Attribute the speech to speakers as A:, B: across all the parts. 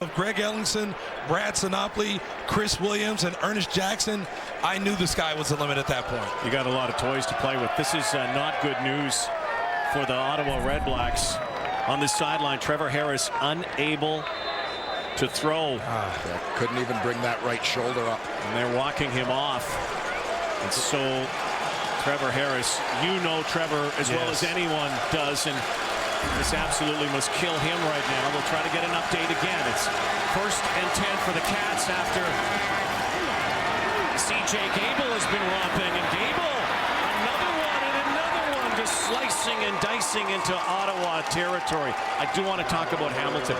A: Of Greg Ellingson, Brad Sinopoli, Chris Williams, and Ernest Jackson, I knew the sky was the limit at that point.
B: You got a lot of toys to play with. This is not good news for the Ottawa Redblacks. On this sideline, Trevor Harris unable to throw.
C: Couldn't even bring that right shoulder up.
B: And they're walking him off. And so Trevor Harris, you know Trevor as well as anyone does, and this absolutely must kill him right now. We'll try to get an update again. It's 1st and 10 for the Cats after C.J. Gable has been romping. And Gable, another one, just slicing and dicing into Ottawa territory. I do want to talk about Hamilton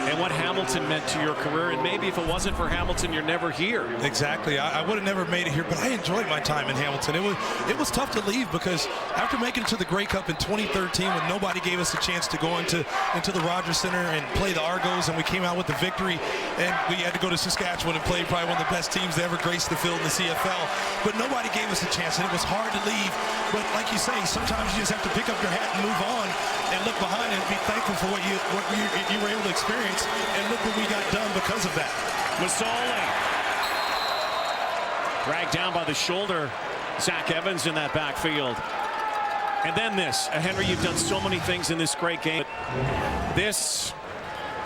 B: and what Hamilton meant to your career. And maybe if it wasn't for Hamilton, you're never here.
A: Exactly. I would have never made it here, but I enjoyed my time in Hamilton. It was tough to leave because after making it to the Grey Cup in 2013, when nobody gave us a chance to go into the Rogers Center and play the Argos, and we came out with the victory, and we had to go to Saskatchewan and play probably one of the best teams to ever grace the field in the CFL. But nobody gave us a chance, and it was hard to leave. But like you say, sometimes you just have to pick up your hat and move on and look behind and be thankful for what you were able to experience. And look what we got done because of that.
B: Masoli dragged down by the shoulder. Zach Evans in that backfield. And then this. Henry, you've done so many things in this great game. This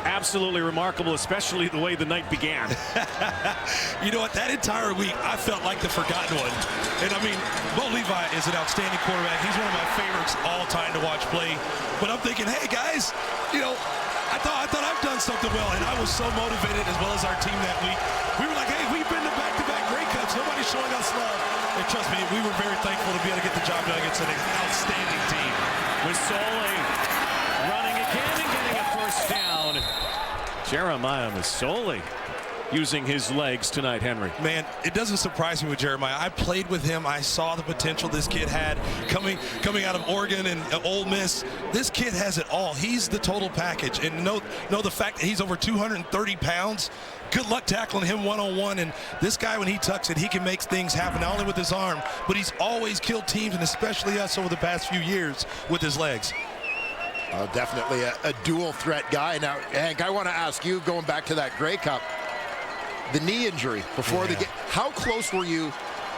B: absolutely remarkable, especially the way the night began.
A: You know what? That entire week, I felt like the forgotten one. And I mean, Bo Levi is an outstanding quarterback. He's one of my favorites all time to watch play. But I'm thinking, hey guys, you know, I thought I've done something well, and I was so motivated, as well as our team that week. We were like, hey, we've been to back-to-back Grey Cups. Nobody's showing us love. And trust me, we were very thankful to be able to get the job done against an outstanding team.
B: Masoli running again and getting a first down. Jeremiah Masoli using his legs tonight, Henry.
A: Man, it doesn't surprise me with Jeremiah. I played with him. I saw the potential this kid had coming out of Oregon and Ole Miss. This kid has it all. He's the total package. And know the fact that he's over 230 pounds. Good luck tackling him one-on-one. And this guy, when he tucks it, he can make things happen, not only with his arm, but he's always killed teams, and especially us over the past few years with his legs.
C: Definitely a dual threat guy. Now, Hank, I want to ask you, going back to that Grey Cup, the knee injury before the game, how close were you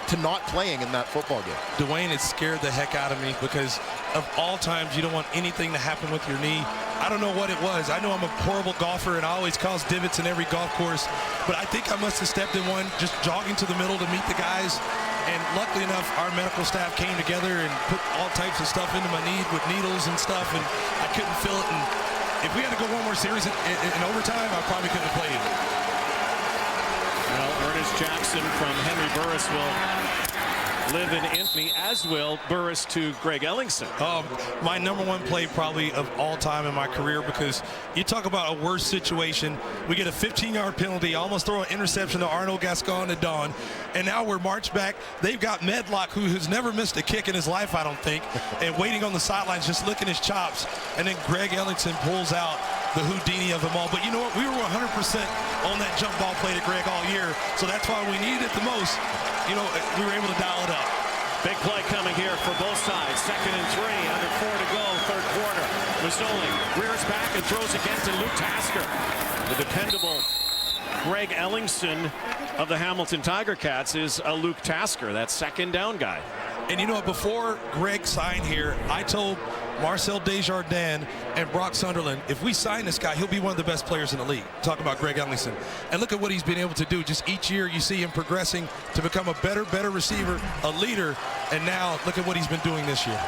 C: to not playing in that football game?
A: Dwayne, it scared the heck out of me because of all times you don't want anything to happen with your knee. I don't know what it was. I know I'm a horrible golfer and I always cause divots in every golf course, but I think I must have stepped in one just jogging to the middle to meet the guys. And luckily enough, our medical staff came together and put all types of stuff into my knee with needles and stuff, and I couldn't feel it. And if we had to go one more series in overtime, I probably couldn't have played.
B: Well, Ernest Jackson from Henry Burris will live in infamy, as will Burris to Greg Ellingson.
A: My #1 play probably of all time in my career, because you talk about a worse situation. We get a 15-yard penalty, almost throw an interception to Arnold Gascon and Don, and now we're marched back. They've got Medlock, who has never missed a kick in his life, I don't think, and waiting on the sidelines just licking his chops, and then Greg Ellingson pulls out the Houdini of them all. But you know what? We were 100% on that jump ball play to Greg all year, so that's why we needed it the most. You know, we were able to dial it up.
B: Big play coming here for both sides. 2nd and 3, under 4 to go, 3rd quarter. Masoli rears back and throws again to Luke Tasker. The dependable Greg Ellingson of the Hamilton Tiger Cats is a Luke Tasker, that 2nd down guy.
A: And you know what, before Greg signed here, I told Marcel Desjardins and Brock Sunderland, if we sign this guy, he'll be one of the best players in the league. Talk about Greg Ellingson. And look at what he's been able to do. Just each year you see him progressing to become a better receiver, a leader, and now look at what he's been doing this year.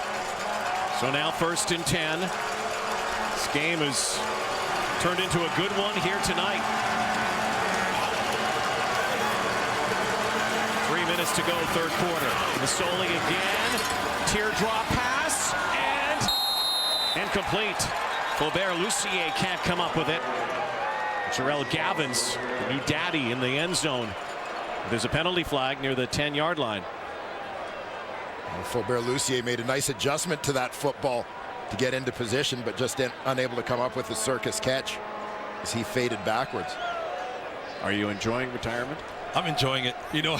B: So now 1st and 10. This game has turned into a good one here tonight. 3 minutes to go, 3rd quarter. Masoli again. Teardrop pass. And incomplete. Faubert-Lucier can't come up with it. Jarrell Gavins, the new daddy, in the end zone. There's a penalty flag near the 10-yard line.
C: Faubert-Lucier made a nice adjustment to that football to get into position, but just unable to come up with the circus catch as he faded backwards.
B: Are you enjoying retirement?
A: I'm enjoying it. You know,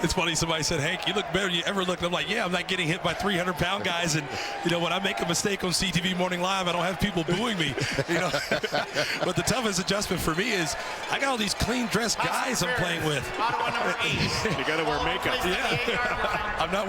A: it's funny. Somebody said, Hank, you look better than you ever looked. I'm like, yeah, I'm not getting hit by 300-pound guys. And, you know, when I make a mistake on CTV Morning Live, I don't have people booing me. You know, but the toughest adjustment for me is I got all these clean-dressed guys I'm playing with.
B: Ottawa number 8. You got to wear makeup.
A: Yeah. I'm not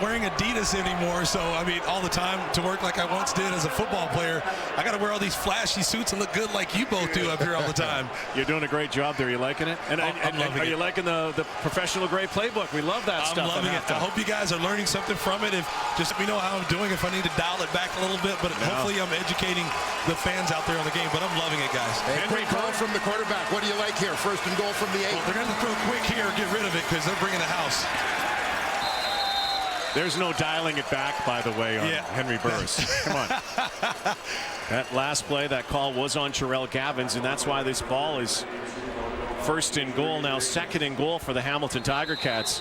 A: wearing Adidas anymore. So, I mean, all the time to work like I once did as a football player, I got to wear all these flashy suits and look good like you both do up here all the time.
B: You're doing a great job there. You liking it? And are you liking the professional grade playbook? We love that stuff.
A: I'm loving it. I hope you guys are learning something from it. If just let me know how I'm doing, if I need to dial it back a little bit, but hopefully I'm educating the fans out there on the game. But I'm loving it, guys.
C: Hey, quick call from the quarterback. What do you like here? First and goal from the 8.
A: Well, they're going to throw quick here, get rid of it because they're bringing the house.
B: There's no dialing it back, by the way, on Henry Burris. Come on. That last play, that call was on Terrell Gavins, and that's why this ball is first and goal, now second and goal for the Hamilton Tiger Cats.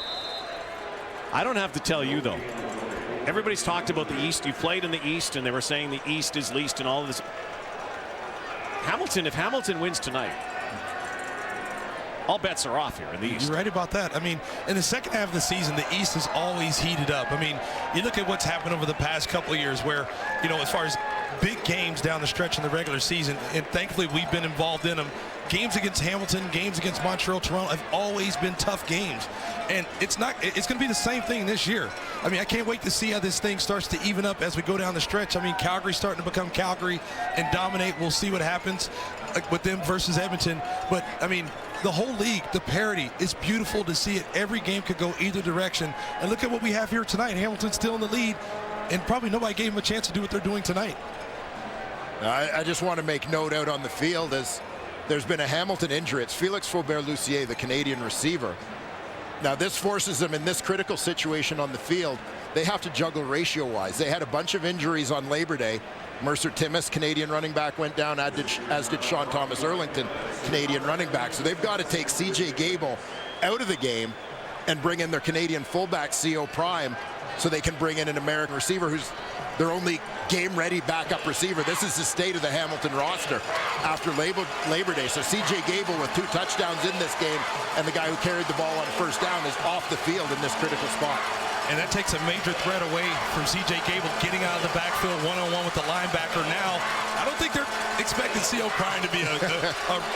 B: I don't have to tell you, though. Everybody's talked about the East. You played in the East, and they were saying the East is least and all of this. Hamilton, if Hamilton wins tonight, all bets are off here in the East.
A: You're right about that. I mean, in the second half of the season, the East is always heated up. I mean, you look at what's happened over the past couple of years where, you know, as far as big games down the stretch in the regular season, and thankfully we've been involved in them. Games against Hamilton, games against Montreal, Toronto have always been tough games. And it's going to be the same thing this year. I mean, I can't wait to see how this thing starts to even up as we go down the stretch. I mean, Calgary's starting to become Calgary and dominate. We'll see what happens with them versus Edmonton. But, I mean, the whole league, the parity, is beautiful to see it. Every game could go either direction. And look at what we have here tonight. Hamilton's still in the lead, and probably nobody gave them a chance to do what they're doing tonight.
C: I just want to make note out on the field as there's been a Hamilton injury. It's Felix Faubert-Lucier, the Canadian receiver. Now, this forces them in this critical situation on the field. They have to juggle ratio-wise. They had a bunch of injuries on Labor Day. Mercer Timmis, Canadian running back, went down, as did Sean Thomas Erlington, Canadian running back. So they've got to take C.J. Gable out of the game and bring in their Canadian fullback, C.O. Prime, so they can bring in an American receiver who's their only game-ready backup receiver. This is the state of the Hamilton roster after Labor Day. So C.J. Gable with 2 touchdowns in this game, and the guy who carried the ball on first down is off the field in this critical spot.
A: And that takes a major threat away from C.J. Gable getting out of the backfield one-on-one with the linebacker. Now, I don't think they're expecting C.O. Prime to be a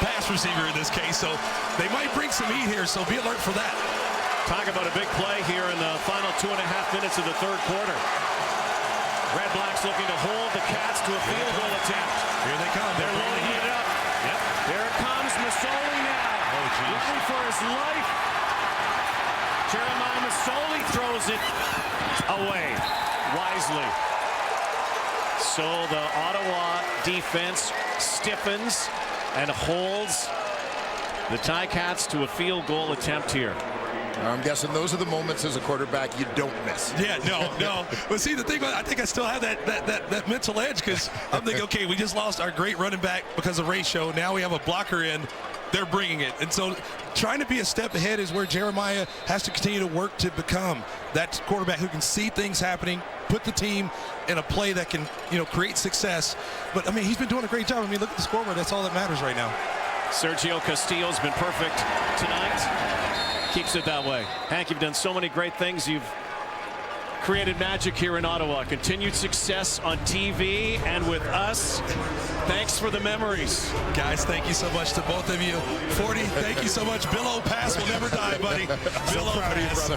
A: pass receiver in this case, so they might bring some heat here, so be alert for that.
B: Talk about a big play here in the final 2.5 minutes of the third quarter. Redblacks looking to hold the Cats to a field goal attempt.
A: Here they come.
B: They're loading it up. Yep. Here it comes. Masoli now. Looking for his life. Jeremiah Masoli throws it away wisely. So the Ottawa defense stiffens and holds the Ticats to a field goal attempt here.
C: I'm guessing those are the moments as a quarterback you don't miss.
A: Yeah, no. But see, the thing, I think I still have that mental edge because I'm thinking, okay, we just lost our great running back because of ratio. Now we have a blocker in. They're bringing it. And so trying to be a step ahead is where Jeremiah has to continue to work to become that quarterback who can see things happening, put the team in a play that can, create success. But, I mean, he's been doing a great job. I mean, look at the scoreboard. That's all that matters right now.
B: Sergio Castillo's been perfect tonight. Keeps it that way. Hank, you've done so many great things. You've created magic here in Ottawa. Continued success on TV and with us. Thanks for the memories.
A: Guys, thank you so much to both of you. 40, thank you so much. Bill O'Pass will never die, buddy. Bill O'Pass.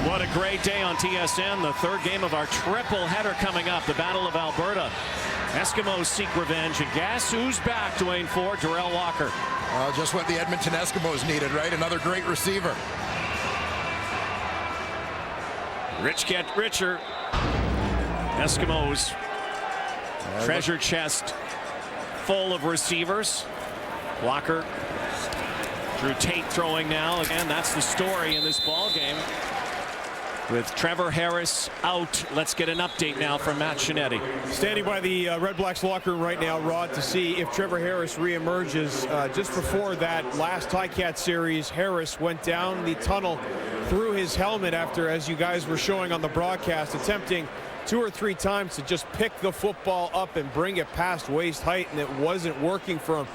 B: What a great day on TSN. The third game of our triple header coming up. The Battle of Alberta. Eskimos seek revenge, and guess who's back, Dwayne Ford? Darrell Walker.
C: Just what the Edmonton Eskimos needed, right? Another great receiver.
B: Rich get richer. Eskimos treasure chest full of receivers. Walker. Drew Tate throwing now. Again, that's the story in this ball game. With Trevor Harris out, let's get an update now from Matt Shinetti.
D: Standing by the Redblacks locker room right now, Rod, to see if Trevor Harris reemerges. Just before that last Ticat series, Harris went down the tunnel through his helmet after, as you guys were showing on the broadcast, attempting 2 or 3 times to just pick the football up and bring it past waist height, and it wasn't working for him.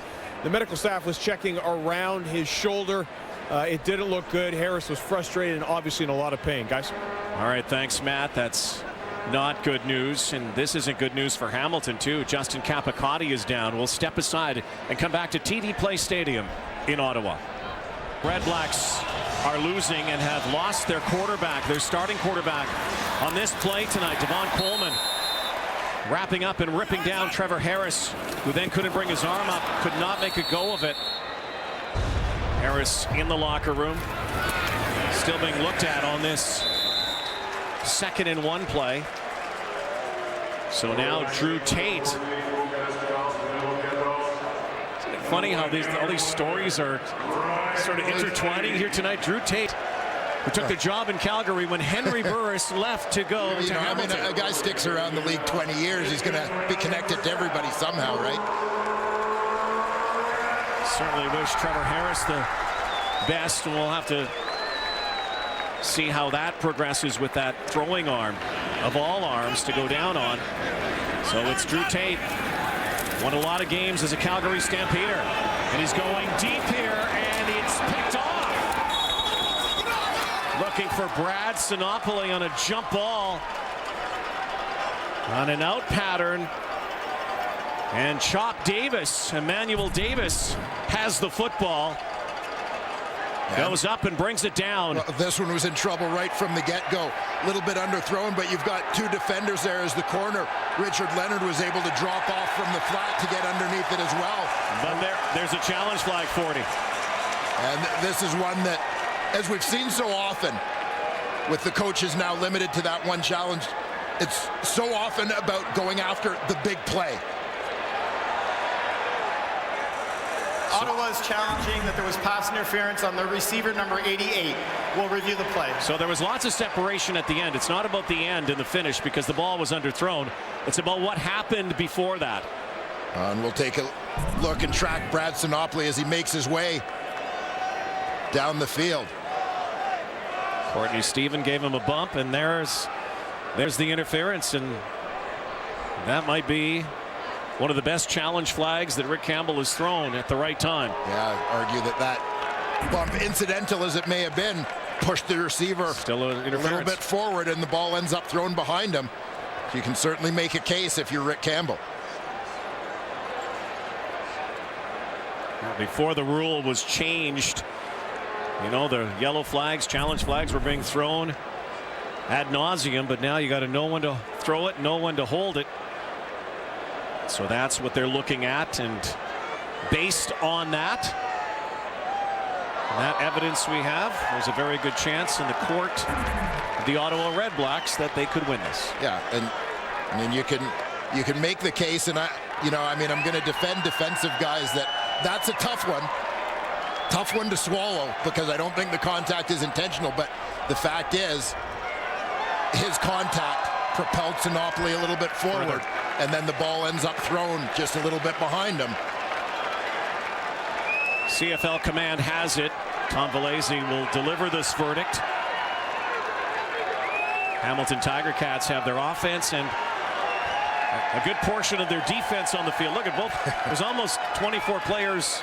D: The medical staff was checking around his shoulder. It didn't look good. Harris was frustrated and obviously in a lot of pain, guys.
B: All right, thanks, Matt. That's not good news, and this isn't good news for Hamilton, too. Justin Capicotti is down. We'll step aside and come back to TD Place Stadium in Ottawa. Redblacks are losing and have lost their quarterback, their starting quarterback, on this play tonight. Devon Coleman wrapping up and ripping down Trevor Harris, who then couldn't bring his arm up, could not make a go of it. Harris in the locker room, still being looked at on this 2nd and 1 play. So now Drew Tate. Isn't it funny how all these stories are sort of intertwining here tonight? Drew Tate, who took the job in Calgary when Henry Burris left to go to Hamilton.
C: I mean, a guy sticks around the league 20 years. He's going to be connected to everybody somehow, right?
B: Certainly wish Trevor Harris the best, and we'll have to see how that progresses with that throwing arm of all arms to go down on. So it's Drew Tate. Won a lot of games as a Calgary Stampeder, and he's going deep here, and it's picked off. Looking for Brad Sinopoli on a jump ball on an out pattern, and Chop Davis, Emmanuel Davis, has the football. Goes up and brings it down.
C: Well, this one was in trouble right from the get-go. A little bit underthrown, but you've got 2 defenders there as the corner. Richard Leonard was able to drop off from the flat to get underneath it as well.
B: But there's a challenge flag, 40.
C: And this is one that, as we've seen so often, with the coaches now limited to that one challenge, it's so often about going after the big play.
E: Ottawa's challenging that there was pass interference on the receiver number 88. We'll review the play.
B: So there was lots of separation at the end. It's not about the end and the finish because the ball was underthrown. It's about what happened before that.
C: And we'll take a look and track Brad Sinopoli as he makes his way down the field.
B: Courtney Stephen gave him a bump, and there's the interference, and that might be one of the best challenge flags that Rick Campbell has thrown at the right time.
C: Yeah, I'd argue that bump, incidental as it may have been, pushed the receiver
B: Still an interference.
C: a little bit forward, and the ball ends up thrown behind him. So you can certainly make a case if you're Rick Campbell.
B: Before the rule was changed, you know, the yellow flags, challenge flags were being thrown ad nauseum, but now you got to know when to throw it, know when to hold it. So that's what they're looking at, and based on that evidence we have, there's a very good chance in the court of the Ottawa Redblacks that they could win this.
C: Yeah, and I mean you can make the case, and I'm going to defend defensive guys that's a tough one to swallow, because I don't think the contact is intentional, but the fact is his contact propelled Sinopoli a little bit forward, and then the ball ends up thrown just a little bit behind him.
B: CFL command has it. Tom Valese will deliver this verdict. Hamilton Tiger Cats have their offense and a good portion of their defense on the field. Look at both. There's almost 24 players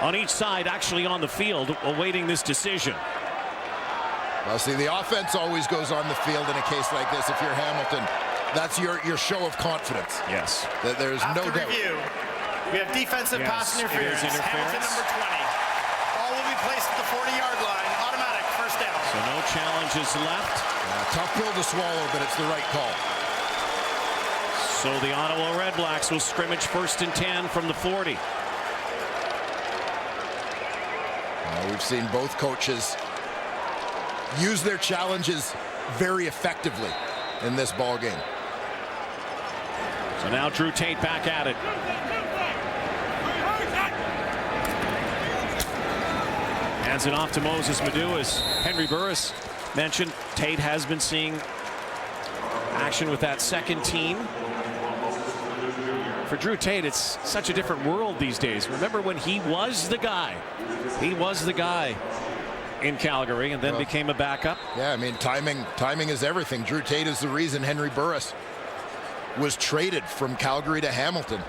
B: on each side actually on the field awaiting this decision.
C: Well, see, the offense always goes on the field in a case like this. If you're Hamilton, that's your show of confidence.
B: Yes.
C: There's
E: After
C: no doubt.
E: review, we have defensive pass interference. Hamilton number 20. Ball will be placed at the 40-yard line. Automatic first down.
B: So no challenges left.
C: Tough pill to swallow, but it's the right call.
B: So the Ottawa Redblacks will scrimmage 1st and 10 from the 40.
C: We've seen both coaches use their challenges very effectively in this ball game.
B: So now Drew Tate back at it. Hands it off to Moses Madu. As Henry Burris mentioned, Tate has been seeing action with that second team. For Drew Tate, it's such a different world these days. Remember when he was the guy? He was the guy in Calgary and then became a backup.
C: Yeah, I mean, timing is everything. Drew Tate is the reason Henry Burris was traded from Calgary to Hamilton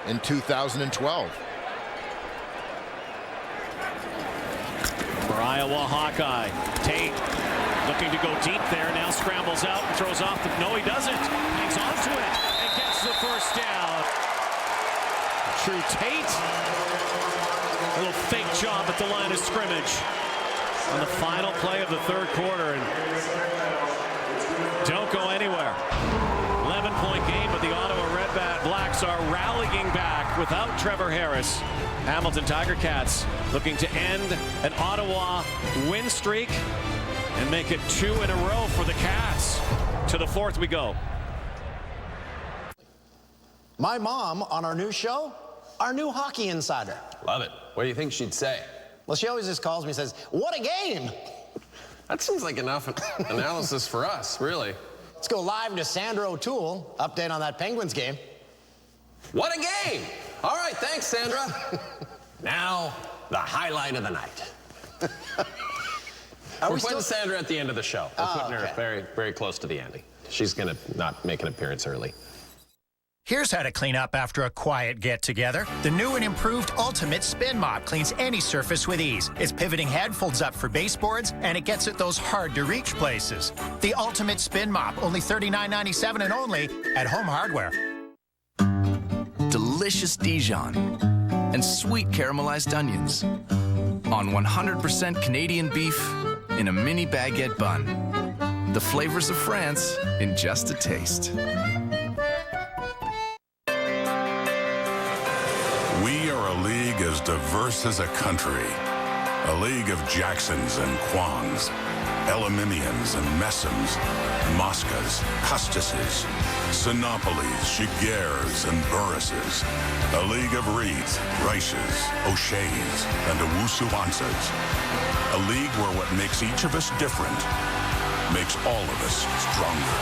C: in 2012.
B: For Iowa Hawkeye, Tate looking to go deep there, now scrambles out and throws off the, no he doesn't, hangs onto it and gets the first down. Drew Tate, a little fake job at the line of scrimmage on the final play of the third quarter, and don't go anywhere. 11-point game, but the Ottawa Redblacks are rallying back without Trevor Harris. Hamilton Tiger Cats looking to end an Ottawa win streak and make it 2 in a row for the Cats. To the fourth we go.
F: My mom on our new show, our new hockey insider.
G: Love it. What do you think she'd say?
F: Well, she always just calls me and says, "What a game!"
G: That seems like enough analysis for us, really.
F: Let's go live to Sandra O'Toole. Update on that Penguins game.
G: What a game! All right, thanks, Sandra. Now, the highlight of the night. We're putting Sandra at the end of the show. We're putting her very, very close to the ending. She's going to not make an appearance early.
H: Here's how to clean up after a quiet get-together. The new and improved Ultimate Spin Mop cleans any surface with ease. Its pivoting head folds up for baseboards, and it gets at those hard-to-reach places. The Ultimate Spin Mop, only $39.97 and only at Home Hardware.
I: Delicious Dijon and sweet caramelized onions on 100% Canadian beef in a mini baguette bun. The flavors of France in just a taste.
J: We are a league as diverse as a country. A league of Jacksons and Kwongs, Elaminians and Messams, Moscas, Custuses, Sinopolis, Shigers, and Burrises. A league of Reeds, Reiches, O'Sheas, and Owusu-Ansas. A league where what makes each of us different makes all of us stronger.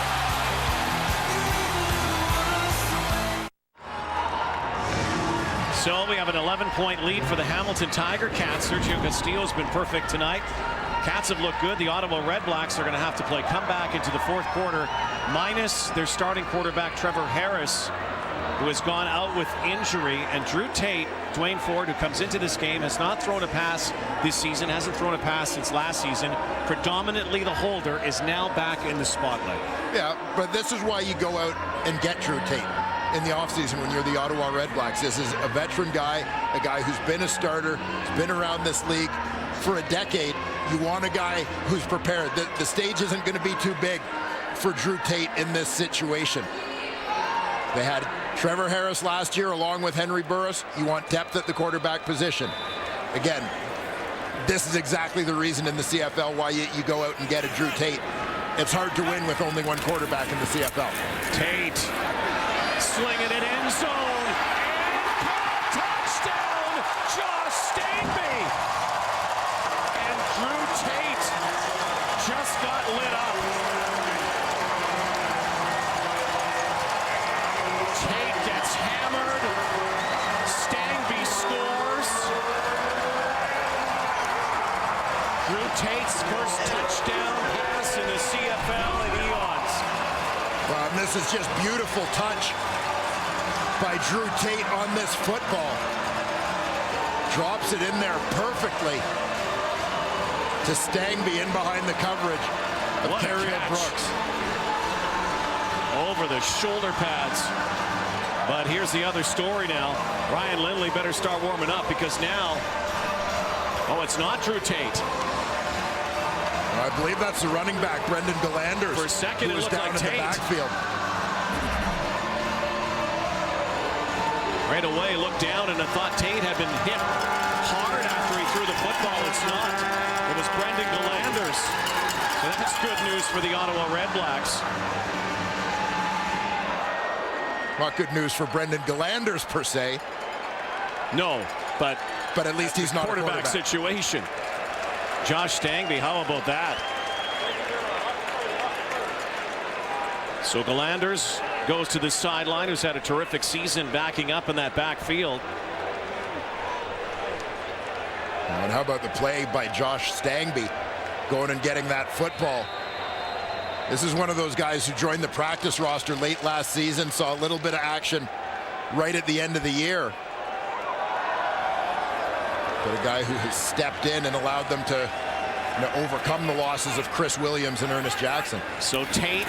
B: So we have an 11-point lead for the Hamilton Tiger Cats. Sergio Castillo's been perfect tonight. Cats have looked good. The Ottawa Redblacks are going to have to play comeback into the fourth quarter, minus their starting quarterback Trevor Harris, who has gone out with injury. And Drew Tate, Dwayne Ford, who comes into this game, has not thrown a pass this season, hasn't thrown a pass since last season. Predominantly the holder, is now back in the spotlight.
C: Yeah, but this is why you go out and get Drew Tate in the offseason when you're the Ottawa Redblacks. This is a veteran guy, a guy who's been a starter, who's been around this league for a decade. You want a guy who's prepared. The stage isn't going to be too big for Drew Tate in this situation. They had Trevor Harris last year along with Henry Burris. You want depth at the quarterback position. Again, this is exactly the reason in the CFL why you go out and get a Drew Tate. It's hard to win with only one quarterback in the CFL.
B: Tate slinging it end zone, and touchdown, Josh Stainby. And Drew Tate just got lit up. Tate gets hammered. Stainby scores. Drew Tate's first touchdown pass in the CFL in eons.
C: Well, and this is just beautiful touch by Drew Tate on this football. Drops it in there perfectly to Stainby in behind the coverage of Carrier Brooks.
B: Over the shoulder pads. But here's the other story now. Ryan Lindley better start warming up, because now, oh, it's not Drew Tate.
C: I believe that's the running back, Brendan Galanders.
B: For a second, it looked
C: down
B: like
C: in
B: Tate.
C: the backfield.
B: Right away, looked down, and I thought Tate had been hit hard after he threw the football. It's not. It was Brendan Galanders. So that's good news for the Ottawa Redblacks.
C: Not good news for Brendan Galanders, per se.
B: No, but
C: at least he's not a quarterback
B: situation. Josh Stainby, how about that? So Galanders goes to the sideline, who's had a terrific season backing up in that backfield.
C: And how about the play by Josh Stangby going and getting that football? This is one of those guys who joined the practice roster late last season, saw a little bit of action right at the end of the year. But a guy who has stepped in and allowed them to overcome the losses of Chris Williams and Ernest Jackson.
B: So Tate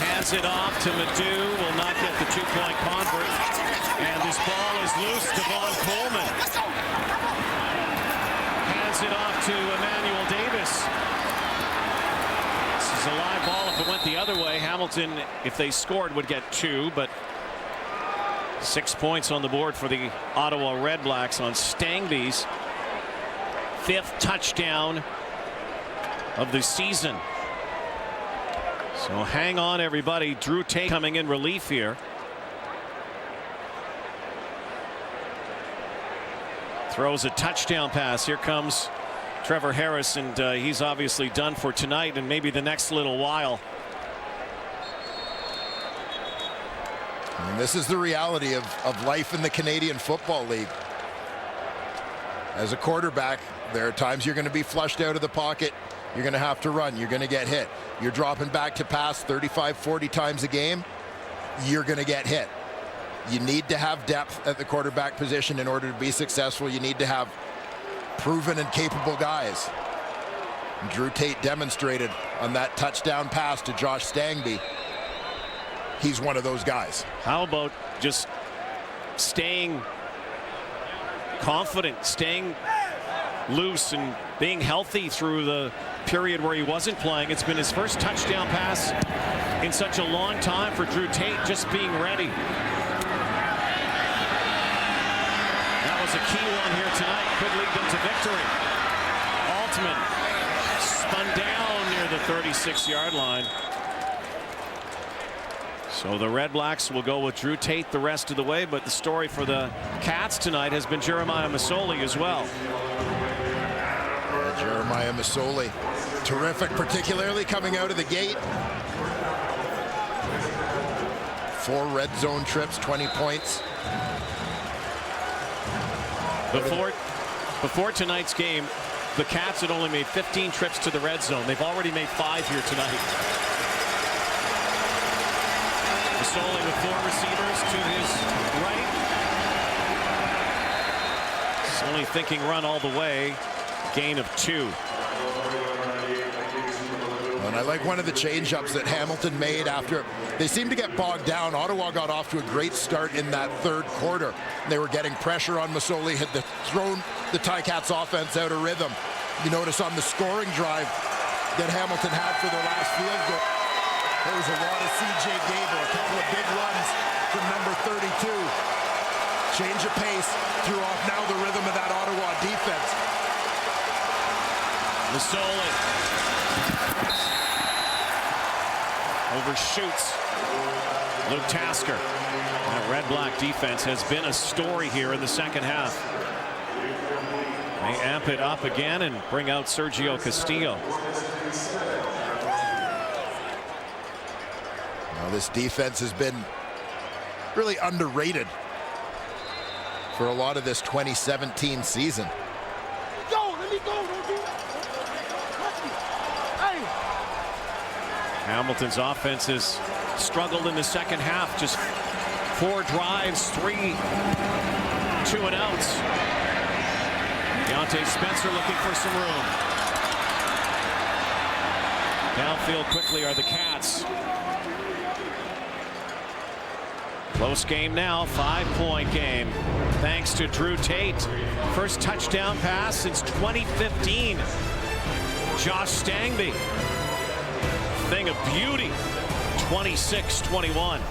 B: hands it off to Madu, will not get the two-point convert. And this ball is loose to Von Coleman. Hands it off to Emmanuel Davis. This is a live ball. If it went the other way, Hamilton, if they scored, would get 2, but 6 points on the board for the Ottawa Redblacks on Stangby's 5th touchdown of the season. So hang on, everybody. Drew Tate coming in relief here. Throws a touchdown pass. Here comes Trevor Harris, and he's obviously done for tonight and maybe the next little while.
C: And this is the reality of life in the Canadian Football League. As a quarterback, there are times you're going to be flushed out of the pocket. You're going to have to run. You're going to get hit. You're dropping back to pass 35, 40 times a game. You're going to get hit. You need to have depth at the quarterback position in order to be successful. You need to have proven and capable guys. And Drew Tate demonstrated on that touchdown pass to Josh Stangby. He's one of those guys.
B: How about just staying confident, staying loose, and being healthy through the period where he wasn't playing? It's been his first touchdown pass in such a long time for Drew Tate, just being ready. That was a key one here tonight. Could lead them to victory. Altman spun down near the 36-yard line. So the Redblacks will go with Drew Tate the rest of the way, but the story for the Cats tonight has been Jeremiah Masoli as well.
C: Jeremiah Masoli, terrific, particularly coming out of the gate. 4 red zone trips, 20 points.
B: Before tonight's game, the Cats had only made 15 trips to the red zone. They've already made 5 here tonight. Masoli with 4 receivers to his right. He's only thinking run all the way. Gain of 2.
C: And I like one of the change-ups that Hamilton made after they seemed to get bogged down. Ottawa got off to a great start in that 3rd quarter. They were getting pressure on Masoli, had thrown the Ticats offense out of rhythm. You notice on the scoring drive that Hamilton had for their last field goal, there was a lot of C.J. Gable, a couple of big runs from number 32. Change of pace, threw off now the rhythm of that Ottawa defense.
B: Masoli overshoots Luke Tasker. That Red-Black defense has been a story here in the second half. They amp it up again and bring out Sergio Castillo.
C: Now, this defense has been really underrated for a lot of this 2017 season.
B: Hamilton's offense has struggled in the second half. Just 4 drives, 3 2-and-outs. Deontay Spencer looking for some room. Downfield quickly are the Cats. Close game now, 5-point game. Thanks to Drew Tate. First touchdown pass since 2015. Josh Stangby. Thing of beauty. 26-21.